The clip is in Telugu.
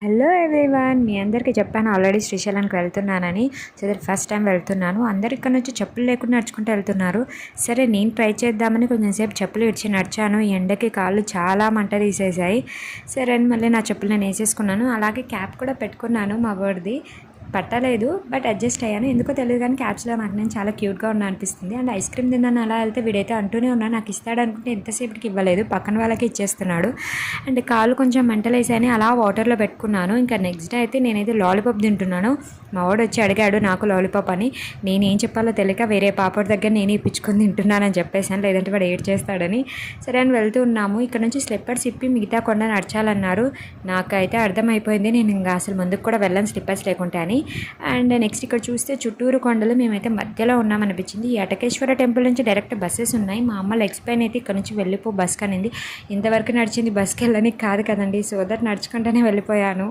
హలో ఎవ్రీవన్, మీ అందరికీ చెప్పాను ఆల్రెడీ శ్రీశైలంకి వెళ్తున్నానని. సో ఫస్ట్ టైం వెళ్తున్నాను. అందరు ఇక్కడ నుంచి చెప్పులు లేకుండా నడుచుకుంటూ వెళ్తున్నారు. సరే నేను ట్రై చేద్దామని కొంచెం సేపు చెప్పులు ఇడిచి నడిచాను. ఈ ఎండకి కాళ్ళు చాలా మంట తీసేసాయి. సరే అని మళ్ళీ నా చెప్పులు నేను వేసేసుకున్నాను. అలాగే క్యాప్ కూడా పెట్టుకున్నాను. మా వాడిది పట్టలేదు, బట్ అడ్జస్ట్ అయ్యాను. ఎందుకో తెలియదు కానీ క్యాప్స్లో నాకు నేను చాలా క్యూట్గా ఉన్నా అనిపిస్తుంది. అండ్ ఐస్ క్రీమ్ తిన్నాను. అలా వెళ్తే వీడైతే అంటూనే ఉన్నా నాకు ఇస్తాడు అనుకుంటే ఎంతసేపటికి ఇవ్వలేదు, పక్కన వాళ్ళకి ఇచ్చేస్తున్నాడు. అండ్ కాళ్ళు కొంచెం మెంటలైసాయని అలా వాటర్లో పెట్టుకున్నాను. ఇంకా నెక్స్ట్ డే అయితే నేనైతే లాలీపాప్ తింటున్నాను. మా వాడు వచ్చి అడిగాడు నాకు లాలీపాప్ అని. నేనేం చెప్పాలో తెలియక వేరే పాప దగ్గర నేను ఇప్పించుకొని తింటున్నానని చెప్పేసాను, లేదంటే వాడు ఏడ్ చేస్తాడని. సరే అని వెళ్తూ ఉన్నాము. ఇక్కడ నుంచి స్లిప్పర్స్ ఇప్పి మిగతా కొండ నడచాలన్నారు. నాకైతే అర్థమైపోయింది నేను ఇంకా అసలు ముందుకు కూడా వెళ్ళను స్లిప్పర్స్ లేకుంటే అని. అండ్ నెక్స్ట్ ఇక్కడ చూస్తే చుట్టూరు కొండలు, మేమైతే మధ్యలో ఉన్నామనిపించింది. ఈ అటకేశ్వర టెంపుల్ నుంచి డైరెక్ట్ బస్సెస్ ఉన్నాయి. మా అమ్మ లెగ్స్ పైన అయితే ఇక్కడ నుంచి వెళ్ళిపో బస్ కనింది. ఇంతవరకు నడిచింది బస్కి వెళ్ళడానికి కాదు కదండి, సో దట్ నడుచుకుంటూనే వెళ్ళిపోయాను.